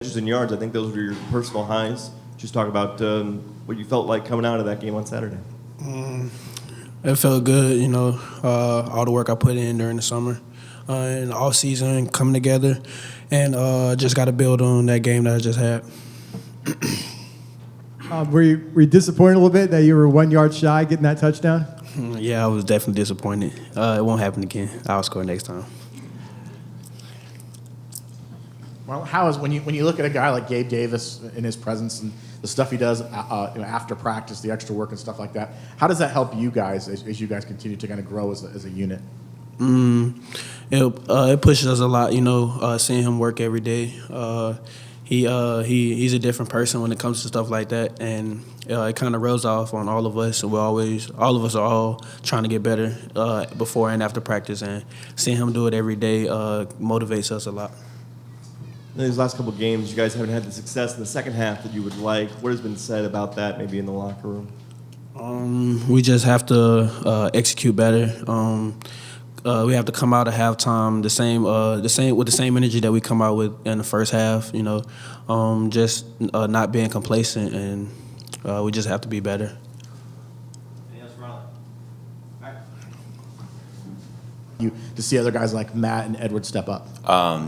In yards, I think those were your personal highs. Just talk about what you felt like coming out of that game on Saturday. It felt good, all the work I put in during the summer and all season coming together, and just got to build on that game that I just had. Were you disappointed a little bit that you were 1 yard shy getting that touchdown? Yeah, I was definitely disappointed. It won't happen again. I'll score next time. Well, how is when you look at a guy like Gabe Davis in his presence and the stuff he does after practice, the extra work and stuff like that, how does that help you guys as you guys continue to kind of grow as a unit? It pushes us a lot, seeing him work every day. He's a different person when it comes to stuff like that, and it kind of rubs off on all of us. And all of us are all trying to get better before and after practice, and seeing him do it every day motivates us a lot. In these last couple of games, you guys haven't had the success in the second half that you would like. What has been said about that, maybe in the locker room? We just have to execute better. We have to come out at halftime the same with the same energy that we come out with in the first half. Just not being complacent, and we just have to be better. Yes, Marlon. To see other guys like Matt and Edward step up.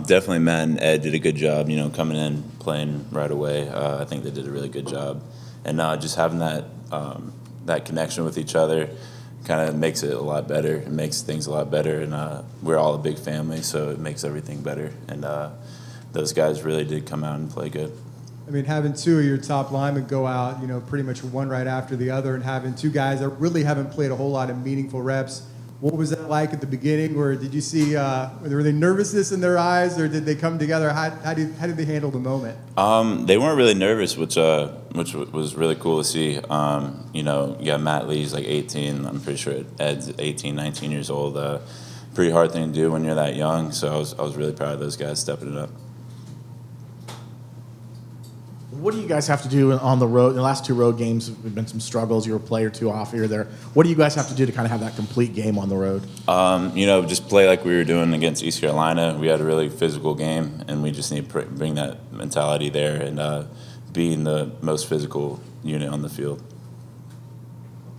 Definitely Matt and Ed did a good job, coming in, playing right away. I think they did a really good job. And just having that connection with each other kind of makes it a lot better. It makes things a lot better. And we're all a big family, so it makes everything better. And those guys really did come out and play good. I mean, having two of your top linemen go out, pretty much one right after the other, and having two guys that really haven't played a whole lot of meaningful reps. What was that like at the beginning? Or did you see, were there nervousness in their eyes, or did they come together? How did they handle the moment? They weren't really nervous, which was really cool to see. You got Matt Lee's like 18. I'm pretty sure Ed's 18, 19 years old. Pretty hard thing to do when you're that young. So I was really proud of those guys stepping it up. What do you guys have to do on the road? In the last two road games, there have been some struggles. You were a play or two off here or there. What do you guys have to do to kind of have that complete game on the road? Just play like we were doing against East Carolina. We had a really physical game, and we just need to bring that mentality there and being the most physical unit on the field.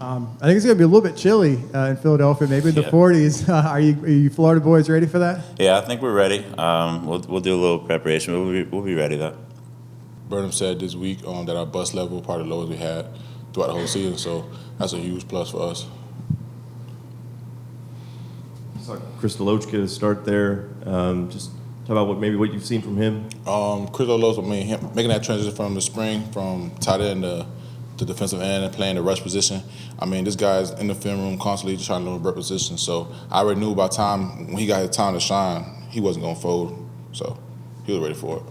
I think it's going to be a little bit chilly in Philadelphia, maybe in the 40s. Are you Florida boys ready for that? Yeah, I think we're ready. We'll do a little preparation, but we'll be ready though. Burnham said this week that our bus level are probably the lowest we had throughout the whole season, so that's a huge plus for us. Saw Chris Deloachka to start there. Just talk about what you've seen from him. Chris Deloachka, him making that transition from the spring from tight end to defensive end and playing the rush position. This guy's in the film room constantly just trying to learn rep position. So I already knew by time when he got his time to shine, he wasn't going to fold. So he was ready for it.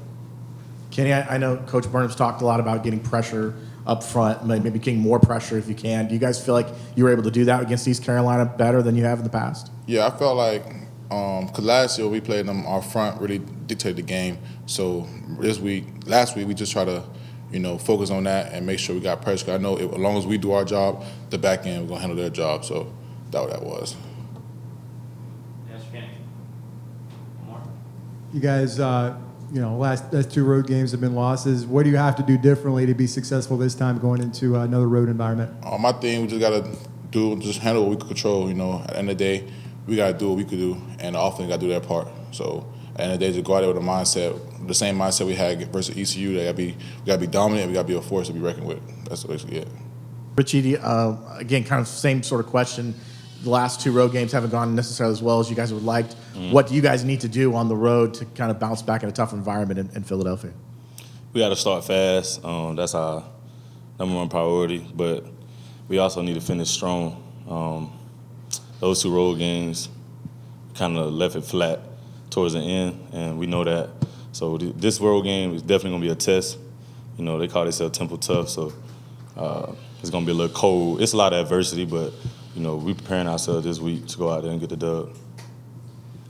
Kenny, I know Coach Burnham's talked a lot about getting pressure up front, maybe getting more pressure if you can. Do you guys feel like you were able to do that against East Carolina better than you have in the past? Yeah, I felt like because last year we played them, our front really dictated the game. So last week we just try to, focus on that and make sure we got pressure. I know as long as we do our job, the back end we're gonna handle their job. So that's what that was. Yes, Kenny. One more. You guys, last two road games have been losses. What do you have to do differently to be successful this time going into another road environment? My thing, we just got to just handle what we can control. At the end of the day, we got to do what we could do, and the offense got to do their part. So at the end of the day, just go out there with the mindset, the same mindset we had versus ECU. We got to be dominant. We got to be a force to be reckoned with. That's basically it. Richie, again, kind of same sort of question. The last two road games haven't gone necessarily as well as you guys would like. What do you guys need to do on the road to kind of bounce back in a tough environment in Philadelphia? We got to start fast. That's our number one priority. But we also need to finish strong. Those two road games kind of left it flat towards the end, and we know that. So this road game is definitely going to be a test. They call themselves Temple Tough, so it's going to be a little cold. It's a lot of adversity, but we're preparing ourselves this week to go out there and get the dub.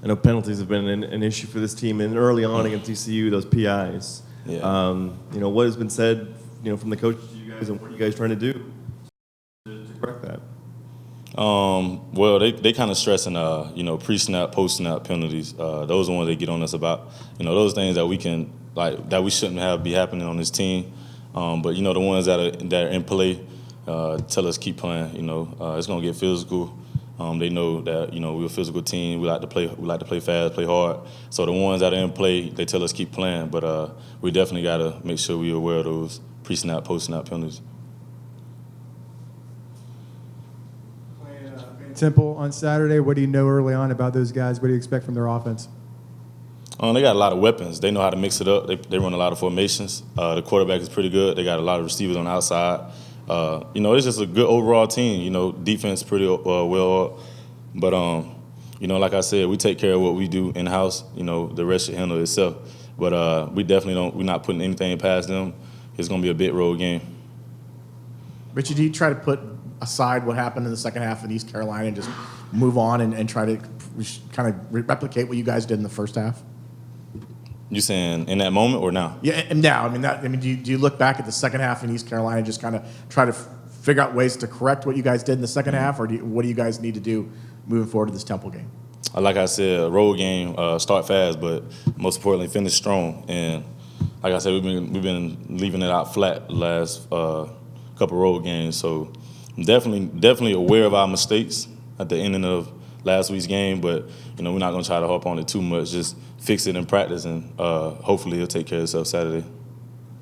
I know penalties have been an issue for this team, and early on against ECU, those PIs. Yeah. What has been said, from the coaches to you guys, and what are you guys trying to do to correct that? Well, they kind of stressing, pre-snap, post-snap penalties. Those are the ones they get on us about. Those things that we can that we shouldn't have be happening on this team. But the ones that are in play tell us keep playing. It's gonna get physical. They know that we're a physical team. We like to play fast, play hard. So the ones that are in play, they tell us keep playing. But we definitely gotta make sure we're aware of those pre-snap, post-snap penalties. Temple on Saturday. What do you know early on about those guys? What do you expect from their offense? They got a lot of weapons. They know how to mix it up. They run a lot of formations. The quarterback is pretty good. They got a lot of receivers on the outside. It's just a good overall team. Defense pretty well up. But, like I said, we take care of what we do in-house. The rest should handle itself. But we're not putting anything past them. It's going to be a big road game. Richie, do you try to put aside what happened in the second half in East Carolina and just move on and try to kind of replicate what you guys did in the first half? You saying in that moment or now? Yeah, and now. Do you look back at the second half in East Carolina and just kind of try to figure out ways to correct what you guys did in the second half, or what do you guys need to do moving forward to this Temple game? Like I said, a road game, start fast, but most importantly, finish strong. And like I said, we've been leaving it out flat the last couple road games. So I'm definitely aware of our mistakes at the ending of last week's game, but we're not going to try to harp on it too much. Just fix it in practice, and hopefully it'll take care of itself Saturday.